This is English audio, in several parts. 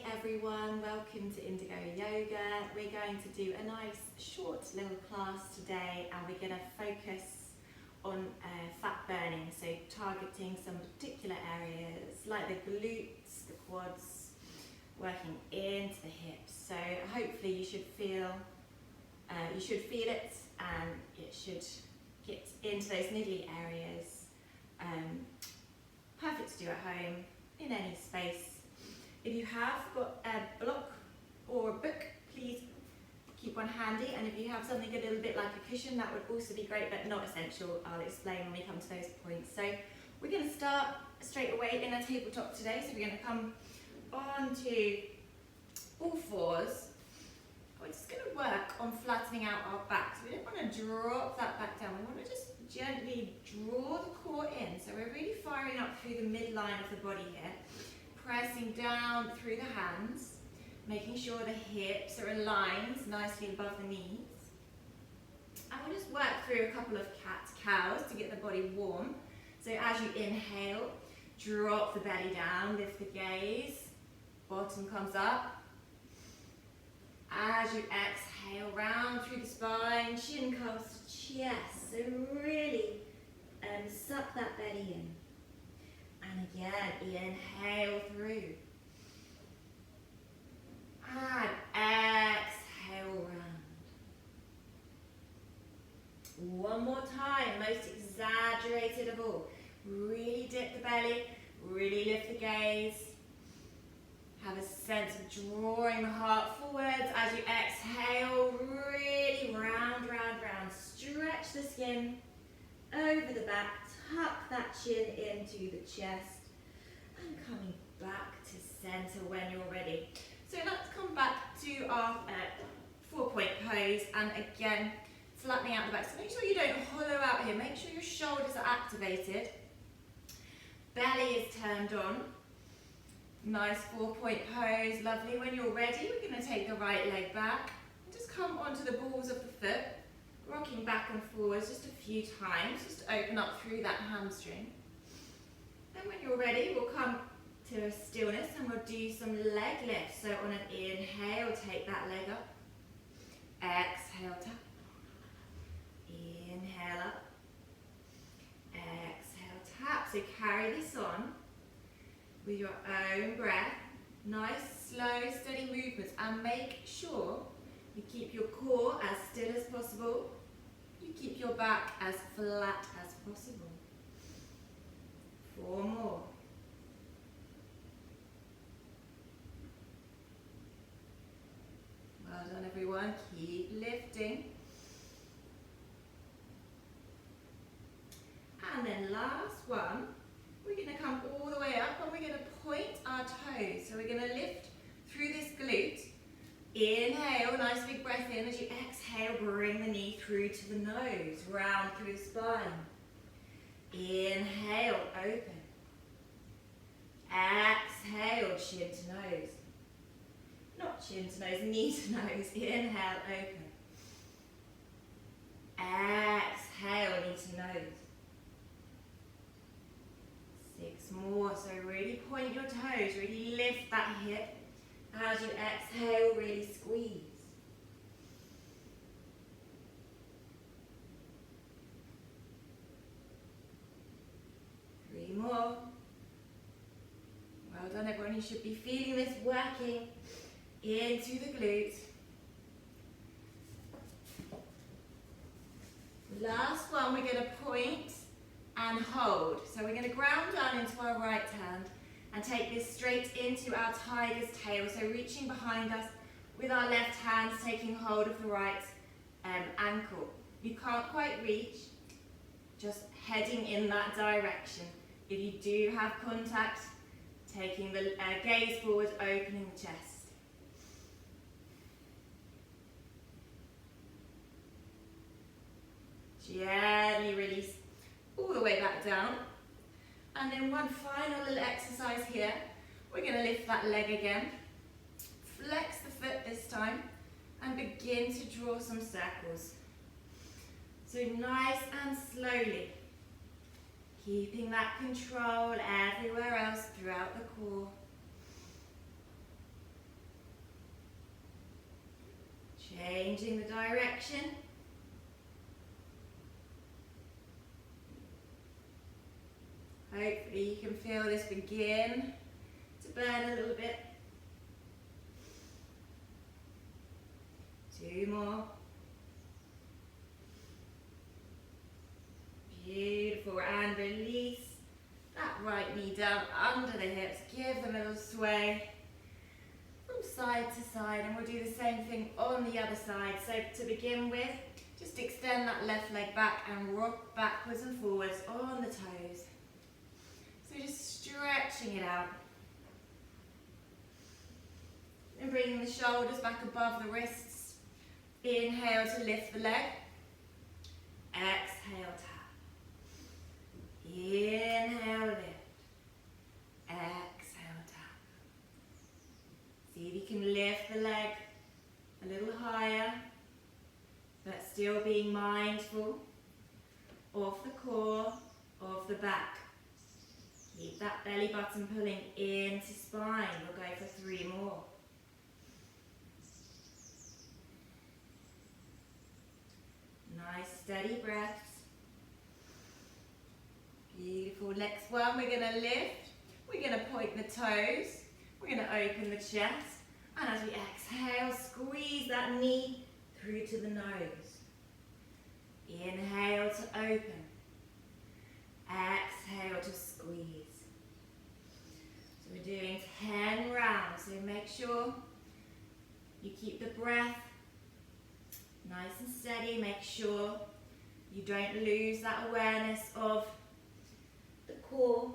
Hi everyone, welcome to Indigo Yoga. We're going to do a nice short little class today and we're going to focus on fat burning, so targeting some particular areas like the glutes, the quads, working into the hips. So hopefully you should feel it and it should get into those niggly areas. Perfect to do at home, in any space. If you have got a block or a book, please keep one handy, and if you have something a little bit like a cushion, that would also be great, but not essential. I'll explain when we come to those points. So we're going to start straight away in a tabletop today. So we're going to come onto all fours. We're just going to work on flattening out our back. So we don't want to drop that back down. We want to just gently draw the core in. So we're really firing up through the midline of the body here. Pressing down through the hands, making sure the hips are aligned nicely above the knees. And we'll just work through a couple of cat-cows to get the body warm. So as you inhale, drop the belly down, lift the gaze, bottom comes up. As you exhale, round through the spine, chin comes to chest. So really suck that belly in. And again, inhale through. And exhale round. One more time, most exaggerated of all. Really dip the belly, really lift the gaze. Have a sense of drawing the heart forwards as you exhale, really round, round, round. Stretch the skin over the back. Tuck that chin into the chest and coming back to center when you're ready. So let's come back to our 4-point pose, and again flattening out the back. So make sure you don't hollow out here. Make sure your shoulders are activated. Belly is turned on. Nice 4-point pose, lovely. When you're ready, we're going to take the right leg back and just come onto the balls of the foot. Rocking back and forwards just a few times, just to open up through that hamstring. Then when you're ready, we'll come to a stillness and we'll do some leg lifts. So on an inhale, take that leg up. Exhale, tap. Inhale up. Exhale, tap. So carry this on with your own breath. Nice, slow, steady movements, and make sure you keep your core as still as possible. You keep your back as flat as possible. 4 more. Well done everyone, keep lifting. And then last one, we're going to come all the way up and we're going to point our toes. So we're going to lift through this glute. Inhale, nice big breath in. As you exhale, bring the knee through to the nose, round through the spine. Inhale, open. Exhale, chin to nose. Not chin to nose, knee to nose. Inhale, open. Exhale, knee to nose. 6 more. So really point your toes, really lift that hip. As you exhale, really squeeze. 3 more. Well done everyone, you should be feeling this working into the glutes. Last one, we're going to point and hold. So we're going to ground down into our right hand and take this straight into our tiger's tail. So reaching behind us with our left hand, taking hold of the right ankle. You can't quite reach, just heading in that direction. If you do have contact, taking the gaze forward, opening the chest. Gently release all the way back down. And then one final little exercise here. We're going to lift that leg again. Flex the foot this time and begin to draw some circles. So nice and slowly. Keeping that control everywhere else throughout the core. Changing the direction. Hopefully you can feel this begin to burn a little bit. 2 more. Beautiful, and release that right knee down under the hips. Give them a little sway from side to side, and we'll do the same thing on the other side. So to begin with, just extend that left leg back and rock backwards and forwards on the toes. So just stretching it out. And bringing the shoulders back above the wrists. Inhale to lift the leg. Exhale, tap. Inhale, lift. Exhale, tap. See if you can lift the leg a little higher, but still being mindful of the core, of the back. Keep that belly button pulling into spine. We'll go for 3 more. Nice steady breaths. Beautiful. Next one, we're going to lift. We're going to point the toes. We're going to open the chest. And as we exhale, squeeze that knee through to the nose. Inhale to open. Exhale to squeeze. So we're doing 10 rounds. So make sure you keep the breath nice and steady. Make sure you don't lose that awareness of the core.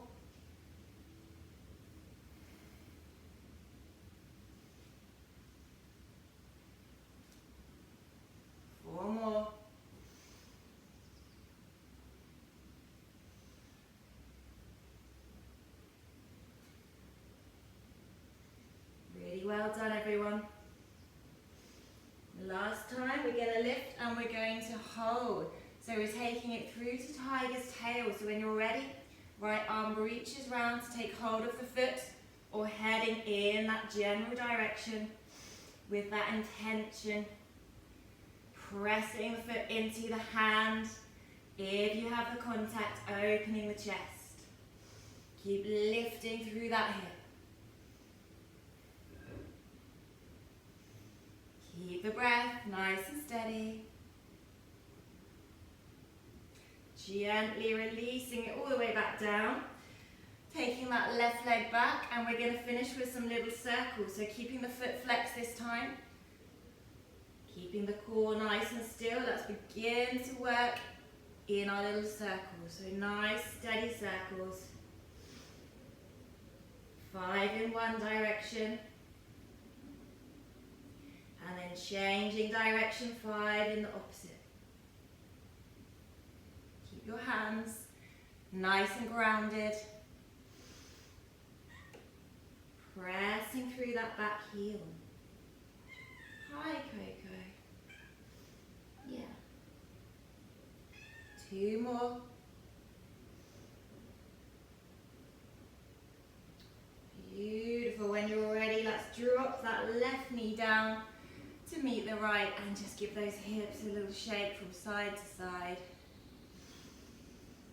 Four more. Really well done, everyone. Last time, we're going to lift and we're going to hold. So we're taking it through to tiger's tail. So when you're ready, right arm reaches round to take hold of the foot or heading in that general direction with that intention. Pressing the foot into the hand. If you have the contact, opening the chest. Keep lifting through that hip. Keep the breath nice and steady. Gently releasing it all the way back down. Taking that left leg back, and we're going to finish with some little circles. So keeping the foot flexed this time. Keeping the core nice and still. Let's begin to work in our little circles. So nice, steady circles. 5 in one direction. And then changing direction, 5 in the opposite. Keep your hands nice and grounded. Pressing through that back heel. Hi, Coco. Yeah. 2 more. Beautiful. When you're ready, let's drop that left knee down to meet the right and just give those hips a little shake from side to side.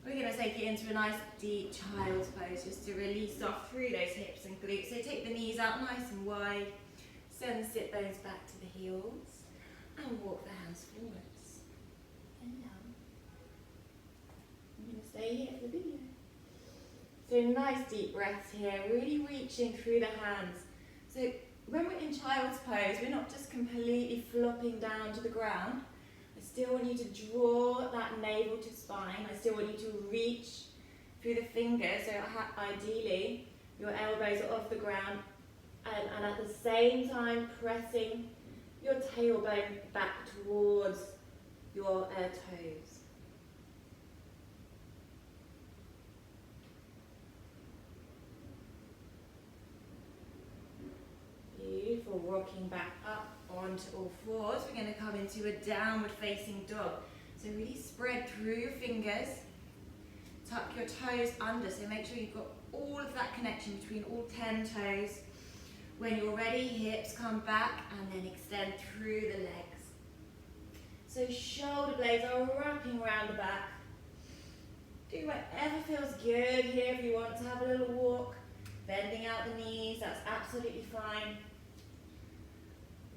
We're going to take it into a nice deep child's pose just to release off through those hips and glutes. So take the knees out nice and wide. Send the sit bones back to the heels and walk the hands forwards and down. I'm going to stay here for the video. So nice deep breaths here, really reaching through the hands. So when we're in child's pose, we're not just completely flopping down to the ground. I still want you to draw that navel to spine. I still want you to reach through the fingers. So ideally, your elbows are off the ground. And at the same time, pressing your tailbone back towards your toes. Beautiful, rocking back up onto all fours. We're going to come into a downward facing dog. So really spread through your fingers, tuck your toes under, so make sure you've got all of that connection between all 10 toes. When you're ready, hips come back and then extend through the legs. So shoulder blades are wrapping around the back. Do whatever feels good here. If you want to have a little walk, bending out the knees, that's absolutely fine.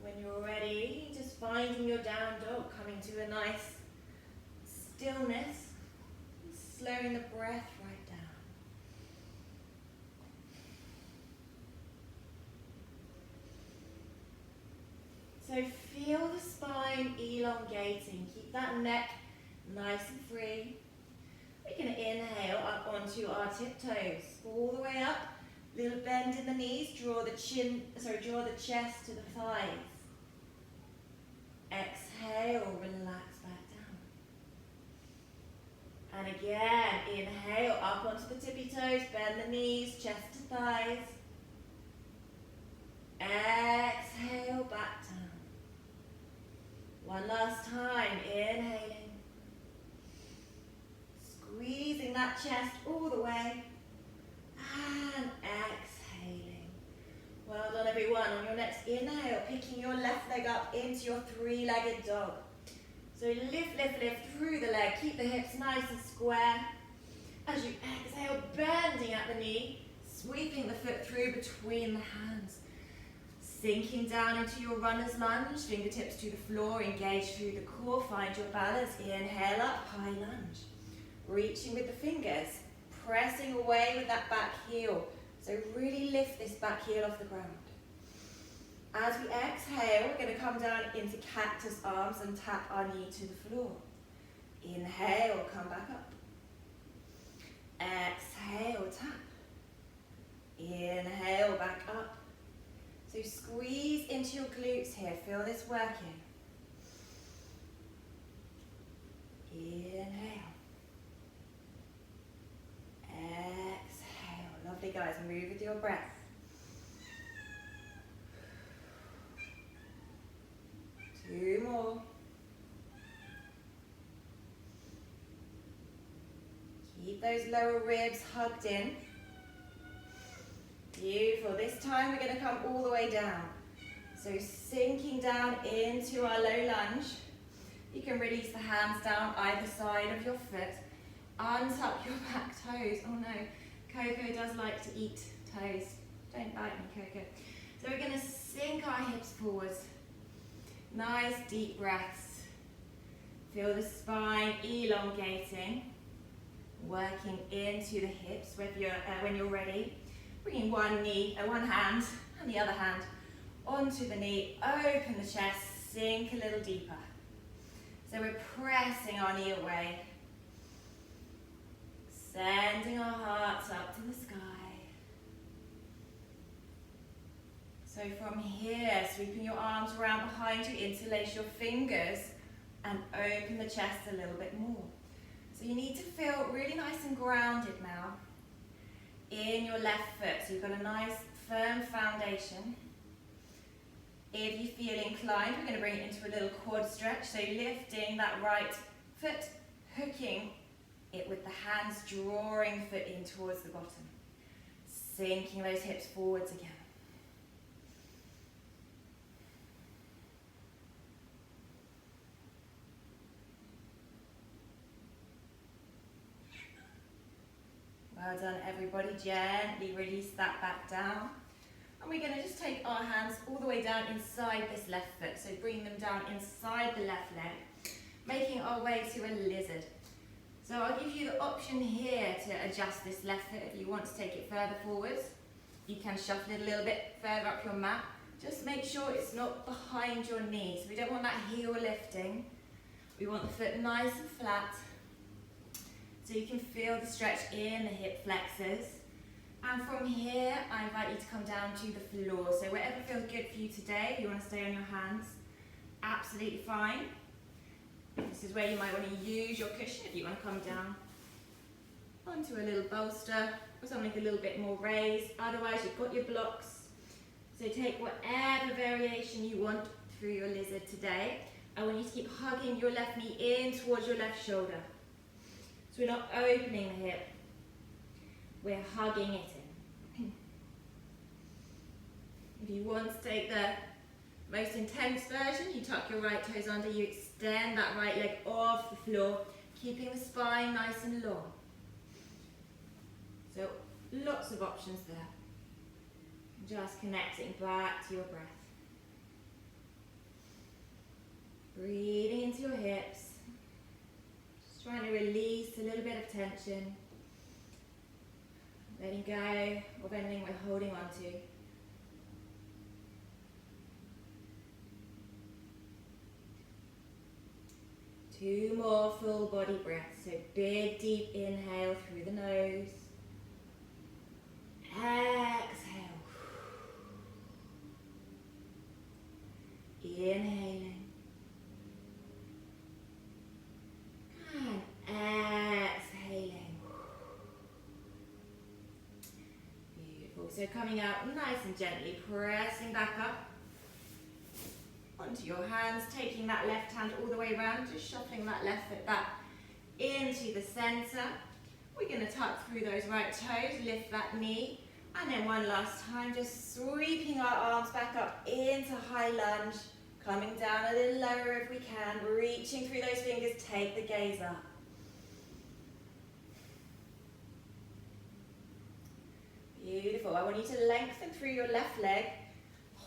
When you're ready, just finding your down dog, coming to a nice stillness, slowing the breath right down. So feel the spine elongating. Keep that neck nice and free. We're going to inhale up onto our tiptoes, all the way up. Little bend in the knees. Draw the chest to the thighs. Exhale, relax back down. And again, inhale up onto the tippy toes. Bend the knees, chest to thighs. Exhale, back down. One last time, inhaling. Squeezing that chest all the way. And exhaling. Well done, everyone. On your next inhale, picking your left leg up into your three-legged dog. So lift, lift, lift through the leg. Keep the hips nice and square. As you exhale, bending at the knee, sweeping the foot through between the hands. Sinking down into your runner's lunge, fingertips to the floor, engage through the core, find your balance. Inhale up, high lunge. Reaching with the fingers, pressing away with that back heel. So really lift this back heel off the ground. As we exhale, we're going to come down into cactus arms and tap our knee to the floor. Inhale, come back up. Exhale, tap. Inhale, back up. So squeeze into your glutes here. Feel this working. Inhale. Exhale. Lovely, guys. Move with your breath. Two more. Keep those lower ribs hugged in. Beautiful. This time we're going to come all the way down. So sinking down into our low lunge. You can release the hands down either side of your foot. Untuck your back toes. Oh no, Coco does like to eat toes. Don't bite me, Coco. So we're going to sink our hips forwards. Nice deep breaths. Feel the spine elongating. Working into the hips when you're ready. Bringing one hand and the other hand onto the knee. Open the chest, sink a little deeper. So we're pressing our knee away. Sending our hearts up to the sky. So from here, sweeping your arms around behind you, interlace your fingers and open the chest a little bit more. So you need to feel really nice and grounded now in your left foot. So you've got a nice firm foundation. If you feel inclined, we're going to bring it into a little quad stretch. So lifting that right foot, hooking it with the hands, drawing the foot in towards the bottom. Sinking those hips forwards again. Well done, everybody. Gently release that back down. And we're going to just take our hands all the way down inside this left foot. So bring them down inside the left leg, making our way to a lizard. So I'll give you the option here to adjust this left foot if you want to take it further forwards. You can shuffle it a little bit further up your mat. Just make sure it's not behind your knee. So we don't want that heel lifting. We want the foot nice and flat. So you can feel the stretch in the hip flexors. And from here, I invite you to come down to the floor. So whatever feels good for you today, if you want to stay on your hands, absolutely fine. This is where you might want to use your cushion if you want to come down onto a little bolster or something a little bit more raised. Otherwise, you've got your blocks. So take whatever variation you want through your lizard today. I want you to keep hugging your left knee in towards your left shoulder. So we're not opening the hip, we're hugging it in. If you want to take the Most intense version, you tuck your right toes under, you extend that right leg off the floor, keeping the spine nice and long. So lots of options there. Just connecting back to your breath. Breathing into your hips. Just trying to release a little bit of tension. Letting go of anything we're holding on to. Two more full body breaths. So big deep inhale through the nose. Exhale. Inhaling. And exhaling. Beautiful. So coming out nice and gently, pressing back up onto your hands, taking that left hand all the way around, just shuffling that left foot back into the center. We're going to tuck through those right toes, lift that knee, and then one last time, just sweeping our arms back up into high lunge, coming down a little lower if we can, reaching through those fingers, take the gaze up. Beautiful. I want you to lengthen through your left leg,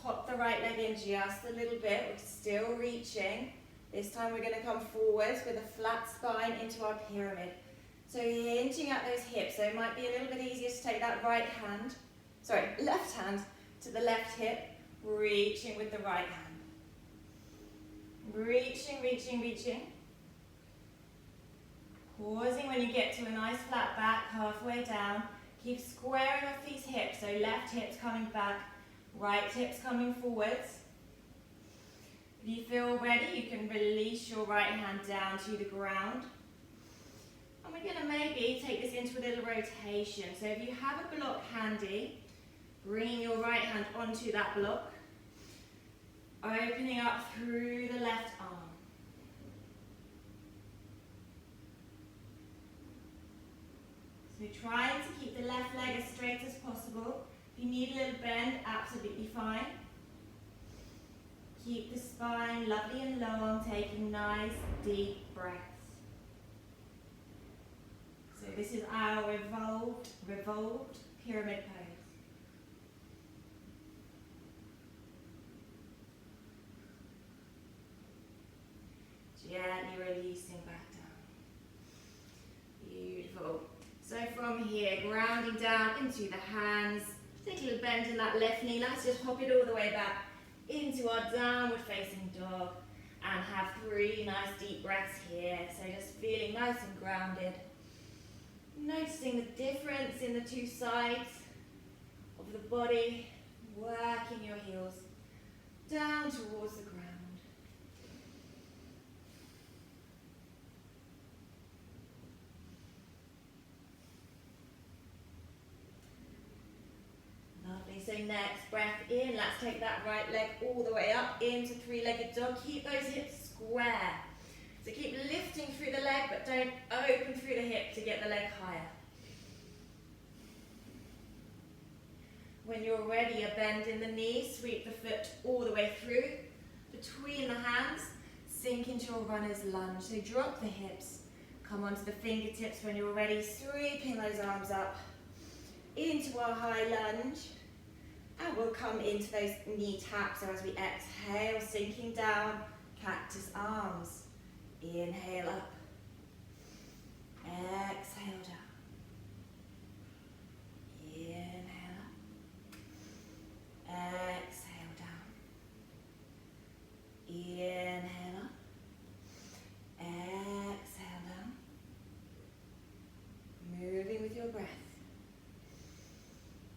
hop the right leg in just a little bit, we're still reaching. This time we're going to come forwards with a flat spine into our pyramid. So hinging at those hips, so it might be a little bit easier to take that left hand to the left hip, reaching with the right hand. Reaching, reaching, reaching. Pausing when you get to a nice flat back, halfway down. Keep squaring off these hips, so left hip's coming back, right hip's coming forwards. If you feel ready, you can release your right hand down to the ground. And we're going to maybe take this into a little rotation. So if you have a block handy, bringing your right hand onto that block, opening up through the left arm. So trying to keep the left leg as straight as possible. If you need a little bend, absolutely fine. Keep the spine lovely and long, taking nice deep breaths. So this is our revolved pyramid pose. Gently releasing back down. Beautiful. So from here, grounding down into the hands. Take a little bend in that left knee. Let's just hop it all the way back into our downward facing dog. And have 3 nice deep breaths here. So just feeling nice and grounded. Noticing the difference in the two sides of the body. Working your heels down towards the ground. Lovely, so next breath in, let's take that right leg all the way up into 3-legged dog. Keep those hips square. So keep lifting through the leg, but don't open through the hip to get the leg higher. When you're ready, a bend in the knee, sweep the foot all the way through, between the hands, sink into your runner's lunge. So drop the hips, come onto the fingertips when you're ready, sweeping those arms up into our high lunge. And we'll come into those knee taps. So as we exhale, sinking down, cactus arms. Inhale up. Exhale down. Inhale up. Exhale down. Inhale up. Exhale down. Moving with your breath.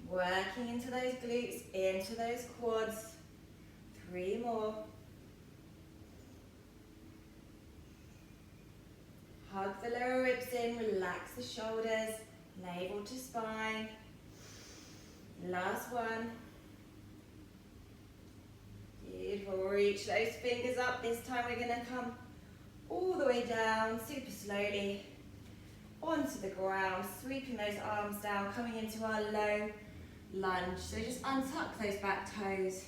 Working into those glutes, into those quads. 3 more. Hug the lower ribs in, relax the shoulders, navel to spine. Last one. Beautiful, reach those fingers up. This time we're gonna come all the way down, super slowly, onto the ground, sweeping those arms down, coming into our low lunge. So just untuck those back toes.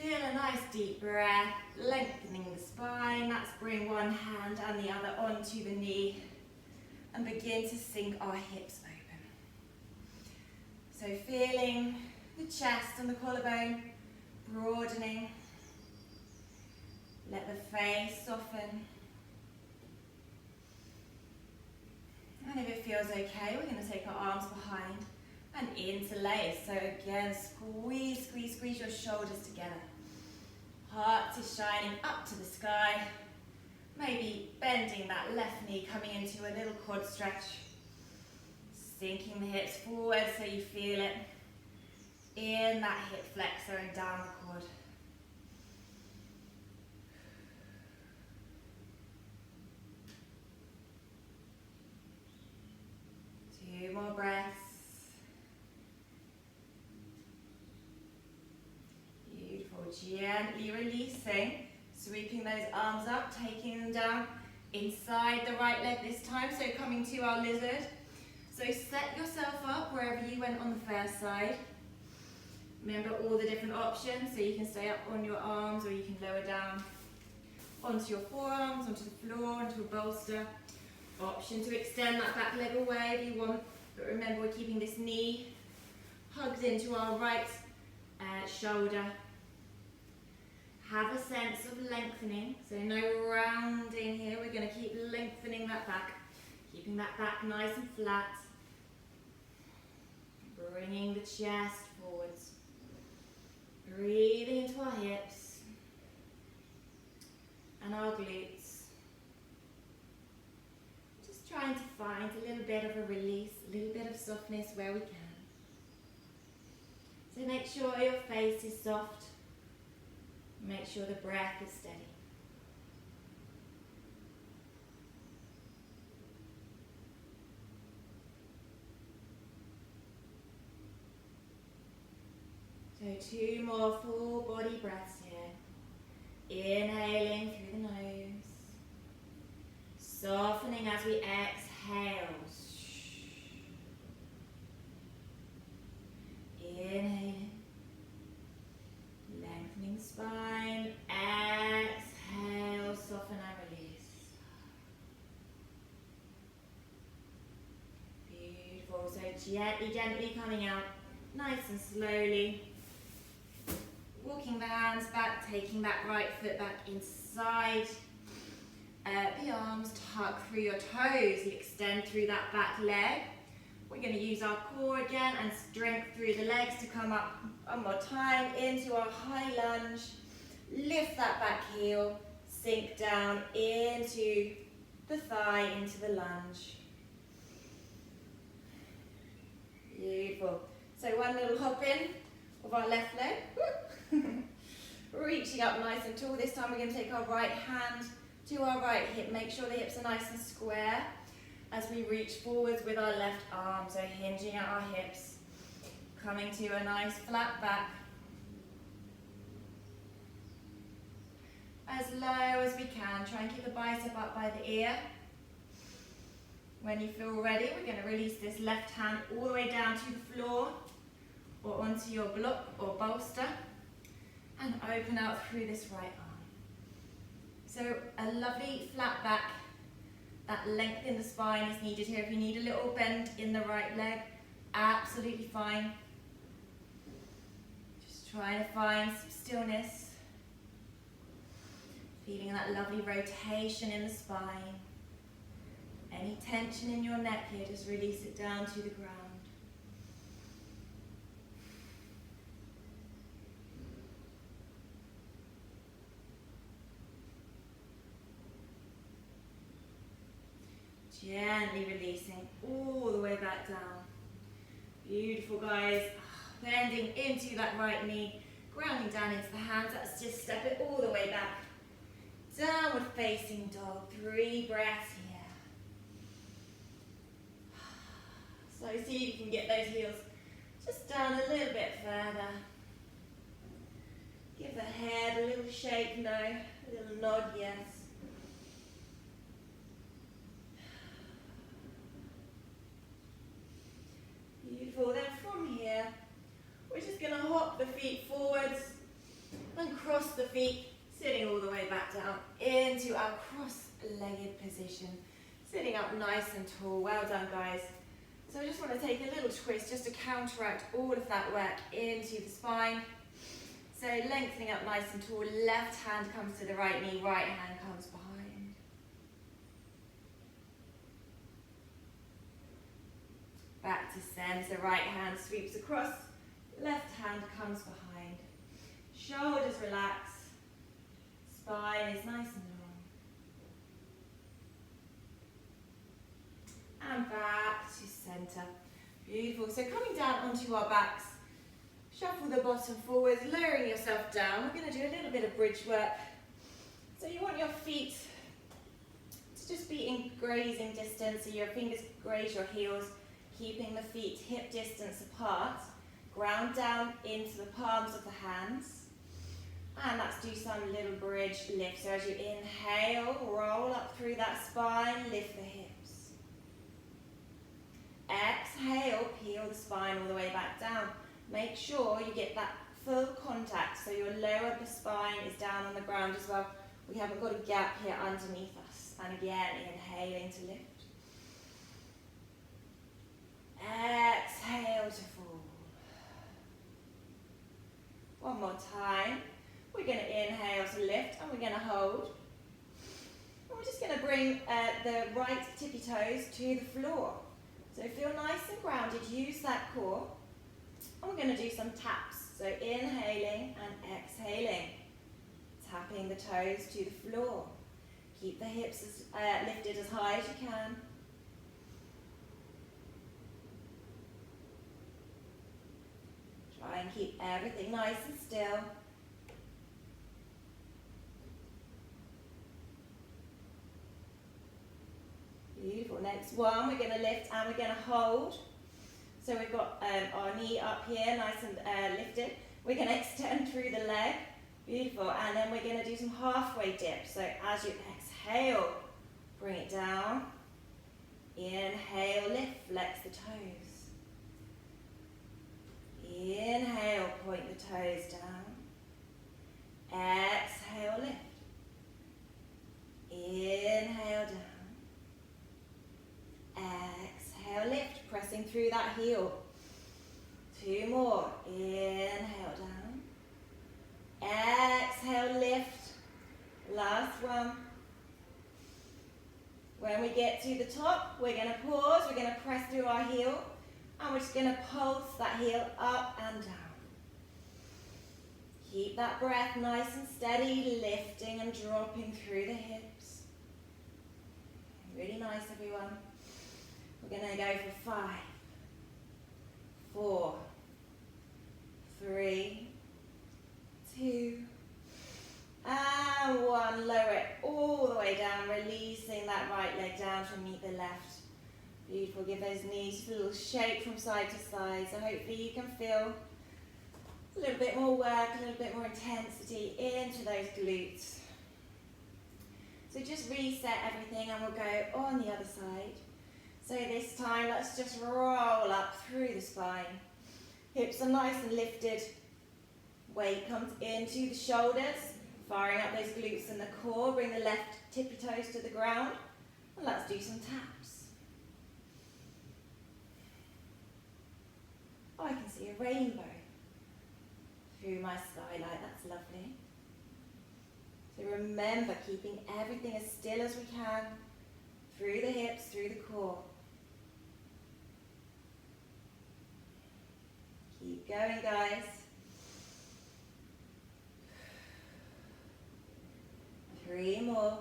Feel a nice deep breath, lengthening the spine. Let's bring one hand and the other onto the knee and begin to sink our hips open. So feeling the chest and the collarbone broadening. Let the face soften. And if it feels okay, we're going to take our arms behind and interlace. So again, squeeze, squeeze, squeeze your shoulders together. Heart is shining up to the sky. Maybe bending that left knee, coming into a little quad stretch. Sinking the hips forward so you feel it in that hip flexor and down the quad. Two more breaths. Beautiful. Gently releasing, sweeping those arms up, taking them down inside the right leg this time. So coming to our lizard. So set yourself up wherever you went on the first side. Remember all the different options, so you can stay up on your arms or you can lower down onto your forearms, onto the floor, onto a bolster. Option to extend that back leg away if you want, but remember we're keeping this knee hugged into our right shoulder. Have a sense of lengthening, so no rounding here. We're going to keep lengthening that back, keeping that back nice and flat. Bringing the chest forwards. Breathing into our hips and our glutes. Just trying to find a little bit of a release, a little bit of softness where we can. So make sure your face is soft. Make sure the breath is steady. So two more full body breaths here. Inhaling through the nose. Softening as we exhale. Inhaling. Lengthening the spine. Exhale. Soften and release. Beautiful. So gently, gently coming out. Nice and slowly. Walking the hands back, taking that right foot back inside. The arms tuck through your toes, you extend through that back leg. We're going to use our core again and strength through the legs to come up one more time into our high lunge. Lift that back heel, sink down into the thigh, into the lunge. Beautiful. So one little hop in of our left leg. Reaching up nice and tall. This time we're going to take our right hand to our right hip. Make sure the hips are nice and square as we reach forwards with our left arm. So hinging at our hips. Coming to a nice flat back. As low as we can. Try and keep the bicep up by the ear. When you feel ready, we're going to release this left hand all the way down to the floor or onto your block or bolster. And open out through this right arm. So a lovely flat back. That length in the spine is needed here. If you need a little bend in the right leg, absolutely fine. Just trying to find some stillness. Feeling that lovely rotation in the spine. Any tension in your neck here, just release it down to the ground. Gently releasing all the way back down. Beautiful, guys. Bending into that right knee, grounding down into the hands. Let's just step it all the way back. Downward facing dog. 3 breaths here. So see if you can get those heels just down a little bit further. Give the head a little shake, no. A little nod, yes. Beautiful. Then from here, we're just going to hop the feet forwards And cross the feet, sitting all the way back down into our cross-legged position. Sitting up nice and tall. Well done, guys. So I just want to take a little twist just to counteract all of that work into the spine. So lengthening up nice and tall. Left hand comes to the right knee, right hand comes behind. Back to center, right hand sweeps across, left hand comes behind. Shoulders relax, spine is nice and long. And back to center. Beautiful. So coming down onto our backs, shuffle the bottom forwards, lowering yourself down. We're going to do a little bit of bridge work. So you want your feet to just be in grazing distance, so your fingers graze your heels, keeping the feet hip distance apart. Ground down into the palms of the hands. And let's do some little bridge lift. So as you inhale, roll up through that spine, lift the hips. Exhale, peel the spine all the way back down. Make sure you get that full contact, so your lower of the spine is down on the ground as well. We haven't got a gap here underneath us. And again, inhaling to lift. Exhale to fall. One more time. We're going to inhale to lift, and we're going to hold. And we're just going to bring the right tippy toes to the floor. So feel nice and grounded. Use that core. And we're going to do some taps. So inhaling and exhaling. Tapping the toes to the floor. Keep the hips lifted as high as you can. Try and keep everything nice and still. Beautiful. Next one, we're going to lift and we're going to hold. So we've got our knee up here, nice and lifted. We're going to extend through the leg. Beautiful. And then we're going to do some halfway dips. So as you exhale, bring it down. Inhale, lift, flex the toes. Inhale, point the toes down. Exhale, lift. Inhale, down. Exhale, lift, pressing through that heel. Two more. Inhale, down. Exhale, lift. Last one. When we get to the top, we're going to pause. We're going to press through our heel. And we're just going to pulse that heel up and down. Keep that breath nice and steady, lifting and dropping through the hips. Really nice, everyone. We're going to go for 5, 4, 3, 2, and 1. Lower it all the way down, releasing that right leg down to meet the left. Beautiful. Give those knees a little shake from side to side. So hopefully you can feel a little bit more work, a little bit more intensity into those glutes. So just reset everything and we'll go on the other side. So this time, let's just roll up through the spine. Hips are nice and lifted. Weight comes into the shoulders, firing up those glutes and the core. Bring the left tippy toes to the ground. And let's do some taps. Oh, I can see a rainbow through my skylight. That's lovely. So remember, keeping everything as still as we can. Through the hips, through the core. Keep going, guys. 3 more.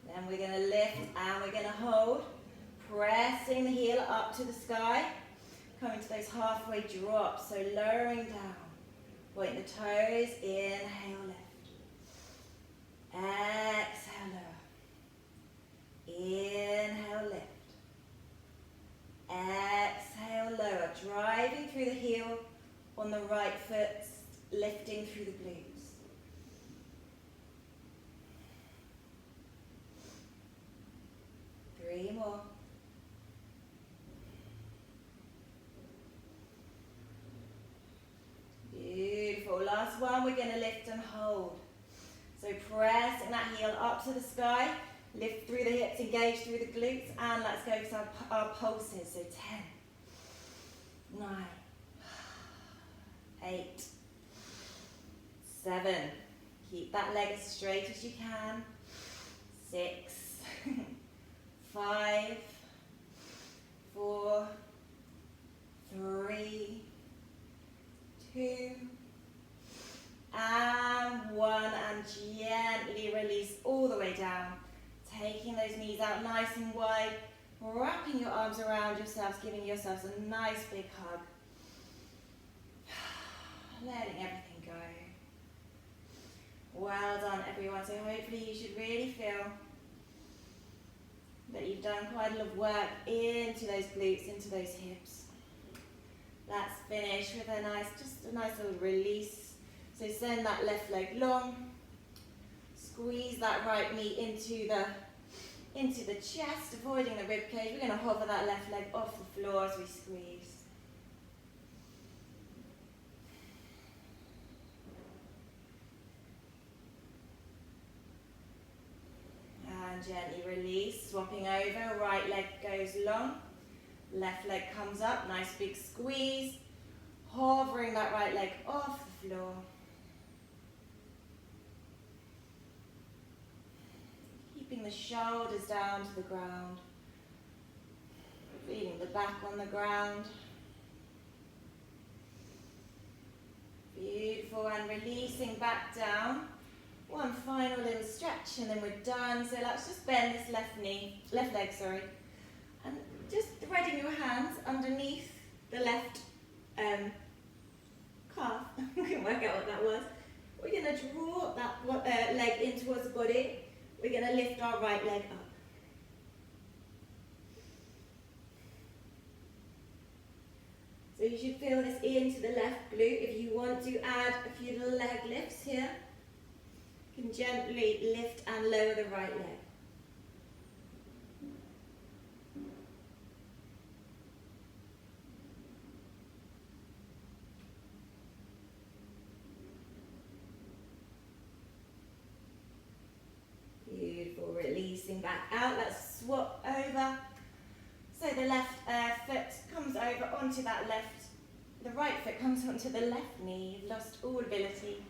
Then we're going to lift and we're going to hold. Pressing the heel up to the sky. Coming to those halfway drops. So lowering down. Point the toes. Inhale, lift. Exhale, lower. Inhale, lift. Exhale, lower. Driving through the heel on the right foot, lifting through the glutes. Three more. last one, we're going to lift and hold. So pressing that heel up to the sky, lift through the hips, engage through the glutes, and let's go for our pulses. So 10, 9, 8, 7. Keep that leg as straight as you can. 6, 5, 4, 3, 2, and 1, and gently release all the way down. Taking those knees out nice and wide, wrapping your arms around yourselves, giving yourselves a nice big hug. Letting everything go. Well done, everyone. So hopefully you should really feel that you've done quite a lot of work into those glutes, into those hips. Let's finish with just a nice little release. So send that left leg long. Squeeze that right knee into the chest, avoiding the rib cage. We're going to hover that left leg off the floor as we squeeze. And gently release, swapping over, right leg goes long, left leg comes up, nice big squeeze, hovering that right leg off the floor. Keeping the shoulders down to the ground, feeling the back on the ground. Beautiful, and releasing back down. One final little stretch and then we're done. So let's just bend this left leg, and just threading your hands underneath the left calf. I couldn't work out what that was. We're going to draw that leg in towards the body. We're going to lift our right leg up. So you should feel this into the left glute. If you want to add a few little leg lifts here, you can gently lift and lower the right leg. Beautiful, releasing back out. Let's swap over. So the left foot comes over onto that the right foot comes onto the left knee. You've lost all ability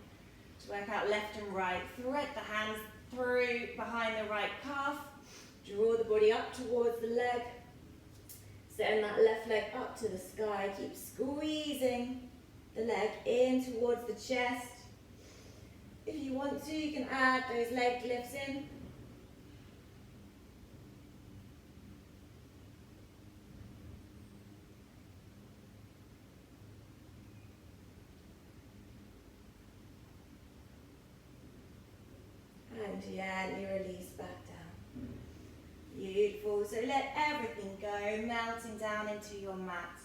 to work out left and right. Thread the hands through behind the right calf. Draw the body up towards the leg. Send that left leg up to the sky. Keep squeezing the leg in towards the chest. If you want to, you can add those leg lifts in. And gently release back down. Beautiful. So let everything go, melting down into your mat.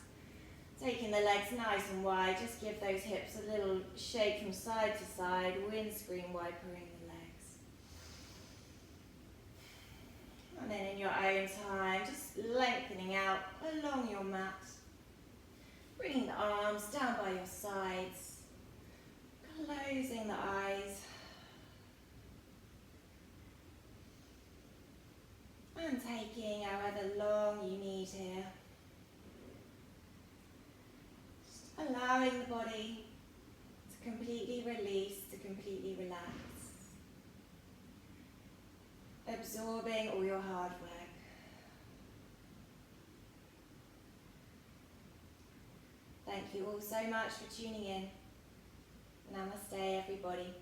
Taking the legs nice and wide, just give those hips a little shake from side to side, windscreen wipering the legs. And then in your own time, just lengthening out along your mat. Bringing the arms down by your sides, closing the eyes. And taking however long you need here. Just allowing the body to completely release, to completely relax. Absorbing all your hard work. Thank you all so much for tuning in. Namaste, everybody.